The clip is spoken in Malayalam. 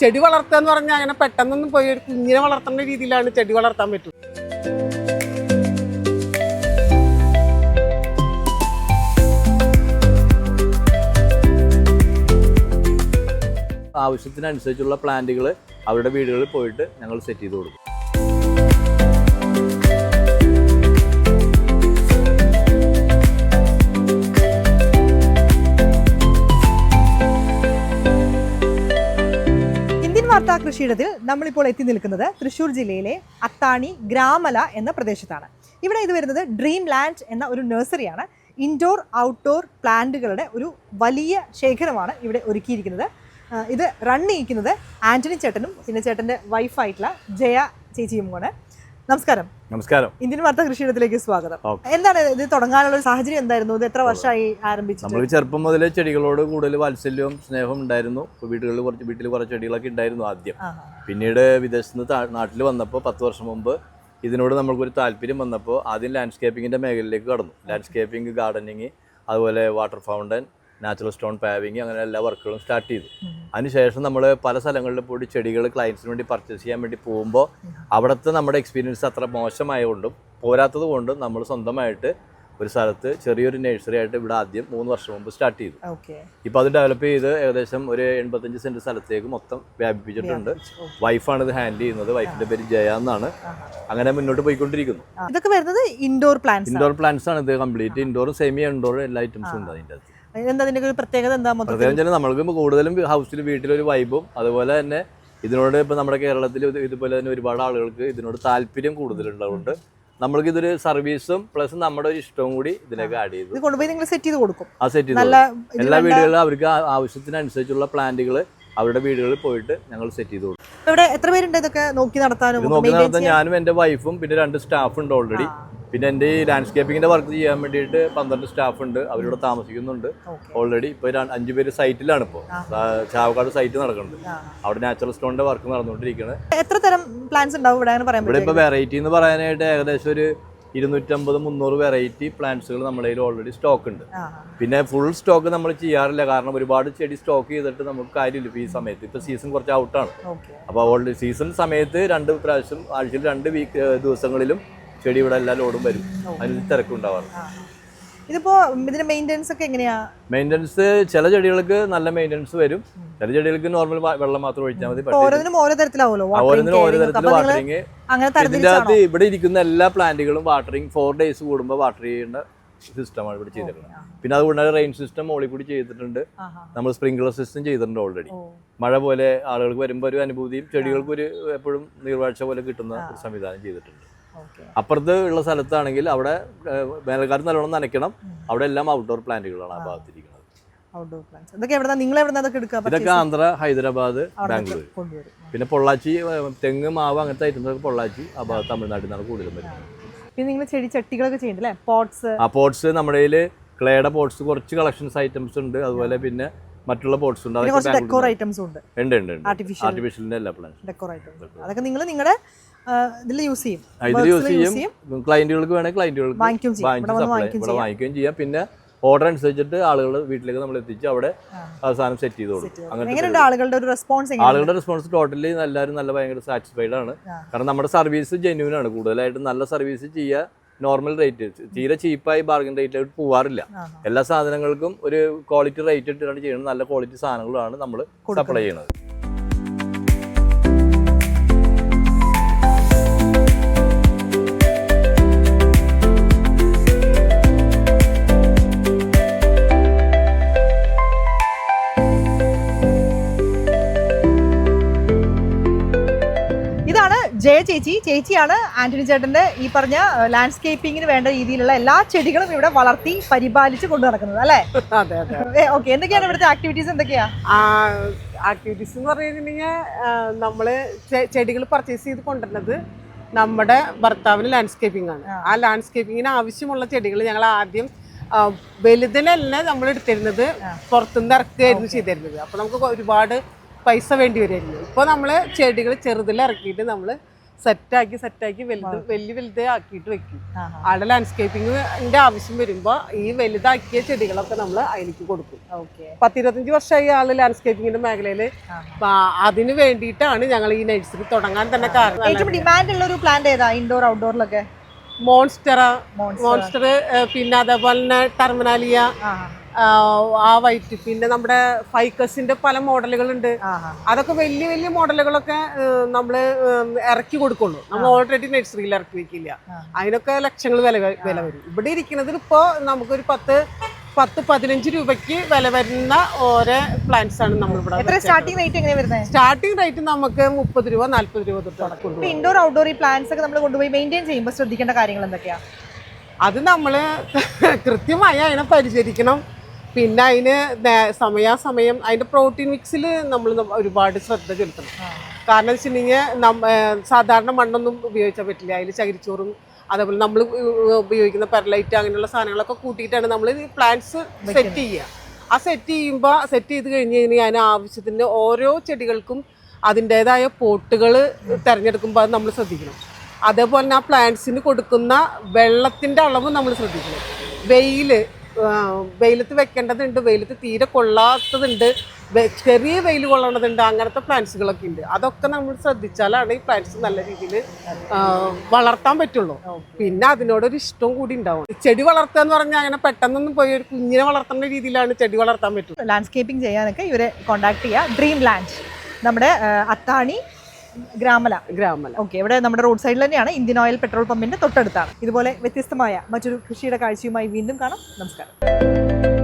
ചെടി വളർത്തുക എന്ന് പറഞ്ഞാൽ അങ്ങനെ പെട്ടെന്നൊന്നും പോയി ഒരു കുഞ്ഞിനെ വളർത്തുന്ന രീതിയിലാണ് ചെടി വളർത്താൻ പറ്റും. ആവശ്യത്തിനനുസരിച്ചുള്ള പ്ലാന്റുകൾ അവരുടെ വീടുകളിൽ പോയിട്ട് ഞങ്ങൾ സെറ്റ് ചെയ്ത് കൊടുക്കും. ഇന്ത്യൻ വാർത്താ കൃഷിയിടത്തിൽ നമ്മളിപ്പോൾ എത്തി നിൽക്കുന്നത് തൃശ്ശൂർ ജില്ലയിലെ അത്താണി ഗ്രാമല എന്ന പ്രദേശത്താണ്. ഇവിടെ ഇത് വരുന്നത് ഡ്രീം ലാൻഡ് എന്ന ഒരു നഴ്സറിയാണ്. ഇൻഡോർ ഔട്ട്ഡോർ പ്ലാന്റുകളുടെ ഒരു വലിയ ശേഖരമാണ് ഇവിടെ ഒരുക്കിയിരിക്കുന്നത്. ഇത് റൺ ചെയ്യിക്കുന്നത് ആന്റണി ചേട്ടനും പിന്നെ ചേട്ടൻ്റെ വൈഫായിട്ടുള്ള ജയ ചേച്ചിയും കൂടെ. നമസ്കാരം. നമസ്കാരം. ഇന്ത്യൻ വാർത്താ കൃഷിയിടത്തിലേക്ക് സ്വാഗതം. എന്താണ് ഇത് തുടങ്ങാനുള്ള ഒരു സാഹചര്യം എന്തായിരുന്നു? ഇത് എത്ര വർഷമായി ആരംഭിച്ചു? നമ്മൾ ചെറുപ്പം മുതലേ ചെടികളോട് കൂടുതൽ വാത്സല്യവും സ്നേഹവും ഉണ്ടായിരുന്നു. വീട്ടിൽ കുറച്ച് ചെടികളൊക്കെ ഉണ്ടായിരുന്നു ആദ്യം. പിന്നീട് വിദേശത്ത് നിന്ന് നാട്ടിൽ വന്നപ്പോൾ 10 വർഷം മുമ്പ് ഇതിനോട് നമ്മൾക്കൊരു താല്പര്യം വന്നപ്പോൾ ആദ്യം ലാൻഡ്സ്കേപ്പിങ്ങിൻ്റെ മേഖലയിലേക്ക് കടന്നു. ലാൻഡ്സ്കേപ്പിംഗ്, ഗാർഡനിങ്, അതുപോലെ water fountain, natural stone paving, അങ്ങനെ എല്ലാ വർക്കുകളും സ്റ്റാർട്ട് ചെയ്തു. അതിനുശേഷം നമ്മൾ പല സ്ഥലങ്ങളിൽ പോയി ചെടികൾ ക്ലയൻസിന് വേണ്ടി പർച്ചേസ് ചെയ്യാൻ വേണ്ടി പോകുമ്പോൾ അവിടുത്തെ നമ്മുടെ എക്സ്പീരിയൻസ് അത്ര മോശമായതുകൊണ്ടും പോരാത്തത് കൊണ്ടും നമ്മൾ സ്വന്തമായിട്ട് ഒരു സ്ഥലത്ത് ചെറിയൊരു നഴ്സറി ആയിട്ട് ഇവിടെ ആദ്യം 3 വർഷം മുമ്പ് സ്റ്റാർട്ട് ചെയ്തു. ഇപ്പോൾ അത് ഡെവലപ്പ് ചെയ്ത് ഏകദേശം ഒരു 85 സെൻറ്റ് സ്ഥലത്തേക്ക് മൊത്തം വ്യാപിപ്പിച്ചിട്ടുണ്ട്. വൈഫാണ് ഇത് ഹാൻഡിൽ ചെയ്യുന്നത്. വൈഫിൻ്റെ പേര് ജയ എന്നാണ്. അങ്ങനെ മുന്നോട്ട് പോയിക്കൊണ്ടിരിക്കുന്നു. ഇതൊക്കെ വരുന്നത് ഇൻഡോർ പ്ലാന്റ്സ് ആണ്. ഇത് കംപ്ലീറ്റ് ഇൻഡോറും സെമി ഇൻഡോറും എല്ലാ ഐറ്റംസും ഉണ്ട് അതിൻ്റെ അകത്ത്. പ്രത്യേകത വെച്ചാൽ നമ്മൾക്ക് കൂടുതലും ഹൗസിൽ വീട്ടിലൊരു വൈബും അതുപോലെ തന്നെ ഇതിനോട് ഇപ്പോൾ നമ്മുടെ കേരളത്തിൽ ഇതുപോലെ തന്നെ ഒരുപാട് ആളുകൾക്ക് ഇതിനോട് താല്പര്യം കൂടുതലുള്ളതുകൊണ്ട് നമ്മൾക്ക് ഇതൊരു സർവീസും പ്ലസ് നമ്മുടെ ഒരു ഇഷ്ടവും കൂടി ഇതിലേക്ക് ആഡ് ചെയ്തു കൊണ്ടുപോയി നിങ്ങൾ സെറ്റ് ചെയ്ത് കൊടുക്കും. സെറ്റ് ചെയ്ത് എല്ലാ വീടുകളിലും അവർക്ക് ആവശ്യത്തിനനുസരിച്ചുള്ള പ്ലാന്റുകൾ അവരുടെ വീടുകളിൽ പോയിട്ട് ഞങ്ങൾ സെറ്റ് ചെയ്ത് കൊടുക്കും. ഇവിടെ എത്ര പേരുണ്ട് ഇതൊക്കെ നോക്കി നടത്താൻ? ഞാനും എൻ്റെ വൈഫും പിന്നെ 2 സ്റ്റാഫ് ഉണ്ട് ഓൾറെഡി. പിന്നെ എൻ്റെ ഈ ലാൻഡ്സ്കേപ്പിങ്ങിൻ്റെ വർക്ക് ചെയ്യാൻ വേണ്ടിയിട്ട് 12 സ്റ്റാഫ് ഉണ്ട്. അവരിവിടെ താമസിക്കുന്നുണ്ട് ഓൾറെഡി. ഇപ്പോൾ 5 പേര് സൈറ്റിലാണ്. ഇപ്പോൾ ചാവക്കാട് സൈറ്റ് നടക്കുന്നുണ്ട്. അവിടെ നാച്ചുറൽ സ്റ്റോണിൻ്റെ വർക്ക് നടന്നുകൊണ്ടിരിക്കുന്നത്. എത്ര തരം പ്ലാന്റ്സ് ഉണ്ടാവും ഇവിടെ? ഇപ്പോൾ വെറൈറ്റി എന്ന് പറയാനായിട്ട് ഏകദേശം ഒരു 250-300 വെറൈറ്റി പ്ലാന്റ്സുകൾ നമ്മുടെ കയ്യിൽ ഓൾറെഡി സ്റ്റോക്ക് ഉണ്ട്. പിന്നെ ഫുൾ സ്റ്റോക്ക് നമ്മൾ ചെയ്യാറില്ല. കാരണം ഒരുപാട് ചെടി സ്റ്റോക്ക് ചെയ്തിട്ട് നമുക്ക് കാര്യമില്ല. ഇപ്പോൾ ഈ സമയത്ത് ഇപ്പോൾ സീസൺ കുറച്ച് ഔട്ടാണ്. അപ്പോൾ ഓൾറെഡി സീസൺ സമയത്ത് 2 പ്രാവശ്യം ആഴ്ചയിൽ 2 ദിവസങ്ങളിലും ചെടി ഇവിടെ എല്ലാ ലോഡും വരും. അതിന് തിരക്കുണ്ടാവാറ്. ഇതിപ്പോ ഇതിന്റെ മെയിൻ്റെനൻസ് ഒക്കെ എങ്ങനെയാ? മെയിൻ്റെനൻസ് ചില ചെടികൾക്ക് നല്ല മെയിൻ്റെനൻസ് വരും. ചില ചെടികൾക്ക് നോർമൽ വെള്ളം മാത്രം ഒഴിച്ചാൽ മതി. ഓരോന്നിനും ഓരോ തരത്തിലാവുമല്ലോ. ഓരോന്നിനും ഓരോ തരത്തിൽ വാട്ടറിങ്. ഇതിൻ്റെ അകത്ത് ഇവിടെ ഇരിക്കുന്ന എല്ലാ പ്ലാന്റുകളും വാട്ടറിങ് 4 ഡേയ്സ് കൂടുമ്പോൾ വാട്ടർ ചെയ്യേണ്ട സിസ്റ്റമാണ് ഇവിടെ ചെയ്തിട്ടുള്ളത്. പിന്നെ അതുകൊണ്ട് റെയിൻ സിസ്റ്റം മോളിൽ കൂടി ചെയ്തിട്ടുണ്ട്. നമ്മൾ സ്പ്രിംഗ്ലർ സിസ്റ്റം ചെയ്തിട്ടുണ്ട് ഓൾറെഡി. മഴ പോലെ ആളുകൾക്ക് വരുമ്പോൾ ഒരു അനുഭൂതിയും ചെടികൾക്ക് ഒരു എപ്പോഴും നീർവാഴ്ച പോലെ കിട്ടുന്ന ഒരു സംവിധാനം ചെയ്തിട്ടുണ്ട്. അപ്പുറത്ത് ഉള്ള സ്ഥലത്താണെങ്കിൽ അവിടെ വേനൽക്കാലത്ത് നല്ലോണം നനയ്ക്കണം. അവിടെ എല്ലാം ഔട്ട്ഡോർ പ്ലാന്റുകളാണ് ആ ഭാഗത്തിരിക്കുന്നത്. ഇതൊക്കെ ആന്ധ്ര, ഹൈദരാബാദ്, ബാംഗ്ലൂർ. പിന്നെ പൊള്ളാച്ചി, തെങ്ങ്, മാവ് അങ്ങനത്തെ ഐറ്റംസ് പൊള്ളാച്ചി ആ ഭാഗത്ത് തമിഴ്നാട്ടിൽ നിന്നാണ് കൂടുതലും വരുന്നത്. പോട്ട്സ് നമ്മുടെ കയ്യിൽ ക്ലേയുടെ പോട്ട്സ് കുറച്ച് കളക്ഷൻസ് ഐറ്റംസ് ഉണ്ട്. അതുപോലെ പിന്നെ മറ്റുള്ള പോട്ട്സ് ഉണ്ട്. ആർട്ടിഫിഷ്യലിന്റെ എല്ലാ പ്ലാന്റ്സും ഇതിൽ യൂസ് ചെയ്യും. ക്ലയന്റുകൾക്ക് വേണമെങ്കിൽ ക്ലയന്റുകൾക്ക് വാങ്ങിക്കുകയും ചെയ്യാം. പിന്നെ ഓർഡർ അനുസരിച്ചിട്ട് ആളുകൾ വീട്ടിലേക്ക് നമ്മൾ എത്തിച്ച് അവിടെ അവസാനം സെറ്റ് ചെയ്ത് കൊടുക്കും. അങ്ങനെ ആളുകളുടെ റെസ്പോൺസ് ടോട്ടലി എല്ലാവരും ഭയങ്കര സാറ്റിസ്ഫൈഡ് ആണ്. കാരണം നമ്മുടെ സർവീസ് ജെന്യൂൻ ആണ്. കൂടുതലായിട്ട് നല്ല സർവീസ് ചെയ്യുക. നോർമൽ റേറ്റ് തീരെ ചീപ്പായി ബാർഗൻ റേറ്റിലോട്ട് പോവാറില്ല. എല്ലാ സാധനങ്ങൾക്കും ഒരു ക്വാളിറ്റി റേറ്റ് ഇട്ടിട്ടാണ് ചെയ്യുന്നത്. നല്ല ക്വാളിറ്റി സാധനങ്ങളാണ് നമ്മൾ സപ്ലൈ ചെയ്യുന്നത്. ജയ ചേച്ചിയാണ് ആന്റണി ചേട്ടന്റെ ഈ പറഞ്ഞ ലാൻഡ്സ്കേപ്പിങ്ങിന് വേണ്ട രീതിയിലുള്ള എല്ലാ ചെടികളും ഇവിടെ വളർത്തി പരിപാലിച്ച് കൊണ്ടു നടക്കുന്നത് അല്ലേ? ഓക്കെ. എന്തൊക്കെയാണ് ഇവിടുത്തെ ആക്ടിവിറ്റീസ്? എന്തൊക്കെയാ ആക്ടിവിറ്റീസ് എന്ന് പറഞ്ഞിട്ടുണ്ടെങ്കിൽ നമ്മള് ചെടികൾ പർച്ചേസ് ചെയ്ത് കൊണ്ടുവരുന്നത് നമ്മുടെ ഭർത്താവിന് ലാൻഡ്സ്കേപ്പിംഗ് ആണ്. ആ ലാൻഡ്സ്കേപ്പിങ്ങിന് ആവശ്യമുള്ള ചെടികൾ ഞങ്ങൾ ആദ്യം വലുതിനല്ല നമ്മൾ എടുത്തിരുന്നത്, പുറത്തുനിന്ന് ഇറക്കുകയായിരുന്നു ചെയ്തിരുന്നത്. അപ്പോൾ നമുക്ക് ഒരുപാട് പൈസ വേണ്ടി വരുമായിരുന്നു. ഇപ്പോൾ നമ്മൾ ചെടികൾ ചെറുതിൽ ഇറക്കിയിട്ട് നമ്മൾ സെറ്റാക്കി വലുതേ ആക്കിയിട്ട് വെക്കും. അവിടെ ലാൻഡ്സ്കേപ്പിങ്ങിന്റെ ആവശ്യം വരുമ്പോ ഈ വലുതാക്കിയ ചെടികളൊക്കെ നമ്മൾ അതിലേക്ക് കൊടുക്കും. 10-25 വർഷമായി ആള് ലാൻഡ്സ്കേപ്പിങ്ങിന്റെ മേഖലയില്. അതിന് വേണ്ടിയിട്ടാണ് ഞങ്ങൾ ഈ നഴ്സറി തുടങ്ങാൻ തന്നെ കാരണം. ഏറ്റവും ഡിമാൻഡ് ഉള്ള ഒരു പ്ലാന്റ് ഏതാ ഇൻഡോർ ഔട്ട്ഡോറിലൊക്കെ? മോൺസ്റ്റർ, പിന്നെ അതേപോലെ തന്നെ ടെർമിനാലിയ, ആ വൈറ്റ്, പിന്നെ നമ്മുടെ ഫൈക്കസിന്റെ പല മോഡലുകളുണ്ട്. അതൊക്കെ വലിയ വലിയ മോഡലുകളൊക്കെ നമ്മള് ഇറക്കി കൊടുക്കുള്ളൂ. നമ്മൾ ഓൾറെഡി നഴ്സറിയിൽ ഇറക്കി വെക്കില്ല. അതിനൊക്കെ ലക്ഷങ്ങൾ വില വരും. ഇവിടെ ഇരിക്കുന്നതിൽ ഇപ്പോ നമുക്കൊരു 10-15 രൂപയ്ക്ക് വില വരുന്ന ഓരോ പ്ലാന്റ്സ് ആണ് നമ്മളിവിടെ. സ്റ്റാർട്ടിംഗ് റേറ്റ് എങ്ങനെയാ വരുന്നത്? സ്റ്റാർട്ടിംഗ് റേറ്റ് നമുക്ക് 30 രൂപ 40 രൂപ തൊട്ട്. ഇൻഡോർ ഔട്ട്ഡോർ ഈ പ്ലാന്റ്സ് ഒക്കെ നമ്മൾ കൊണ്ടുപോയി മെയിൻറ്റെയിൻ ചെയ്യുമ്പോൾ ശ്രദ്ധിക്കേണ്ട കാര്യങ്ങൾ എന്തൊക്കെയാ? അത് നമ്മള് കൃത്യമായി അതിനെ പരിചരിക്കണം. പിന്നെ അതിന് സമയാസമയം അതിന്റെ പ്രോട്ടീൻ മിക്സിൽ നമ്മൾ ഒരുപാട് ശ്രദ്ധ ചെലുത്തണം. കാരണം വെച്ചിട്ടുണ്ടെങ്കിൽ സാധാരണ മണ്ണൊന്നും ഉപയോഗിച്ചാൽ പറ്റില്ല. അതിൽ ചകിരിച്ചോറും അതേപോലെ നമ്മൾ ഉപയോഗിക്കുന്ന പെർലൈറ്റ് അങ്ങനെയുള്ള സാധനങ്ങളൊക്കെ കൂട്ടിയിട്ടാണ് നമ്മൾ ഈ പ്ലാന്റ്സ് സെറ്റ് ചെയ്യുക. ആ സെറ്റ് ചെയ്ത് കഴിഞ്ഞ് കഴിഞ്ഞാൽ അതിന് ആവശ്യത്തിന് ഓരോ ചെടികൾക്കും അതിൻ്റെതായ പോട്ടുകൾ തിരഞ്ഞെടുക്കുമ്പോൾ അത് നമ്മൾ ശ്രദ്ധിക്കണം. അതേപോലെ തന്നെ ആ പ്ലാന്റ്സിന് കൊടുക്കുന്ന വെള്ളത്തിൻ്റെ അളവ് നമ്മൾ ശ്രദ്ധിക്കണം. വെയിലത്ത് വെക്കേണ്ടതുണ്ട്, വെയിലത്ത് തീരെ കൊള്ളാത്തതുണ്ട്, ചെറിയ വെയിൽ കൊള്ളേണ്ടതുണ്ട്. അങ്ങനത്തെ പ്ലാന്റ്സുകളൊക്കെ ഉണ്ട്. അതൊക്കെ നമ്മൾ ശ്രദ്ധിച്ചാലാണ് ഈ പ്ലാന്റ്സ് നല്ല രീതിയിൽ വളർത്താൻ പറ്റുള്ളൂ. പിന്നെ അതിനോടൊരു ഇഷ്ടവും കൂടി ഉണ്ടാവും. ചെടി വളർത്തുക എന്ന് പറഞ്ഞാൽ അങ്ങനെ പെട്ടെന്നൊന്നും പോയി ഒരു കുഞ്ഞിനെ വളർത്തുന്ന രീതിയിലാണ് ചെടി വളർത്താൻ പറ്റും. ലാൻഡ്സ്കേപ്പിംഗ് ചെയ്യാനൊക്കെ ഇവരെ കോൺടാക്ട് ചെയ്യുക. ഡ്രീം ലാൻഡ്, നമ്മുടെ അത്താണി ഗ്രാമല. ഓക്കെ, ഇവിടെ നമ്മുടെ റോഡ് സൈഡിൽ തന്നെയാണ്. ഇന്ത്യൻ ഓയിൽ പെട്രോൾ പമ്പിന്റെ തൊട്ടടുത്താണ്. ഇതുപോലെ വ്യത്യസ്തമായ മറ്റൊരു കൃഷിയുടെ കാഴ്ചയുമായി വീണ്ടും കാണാം. നമസ്കാരം.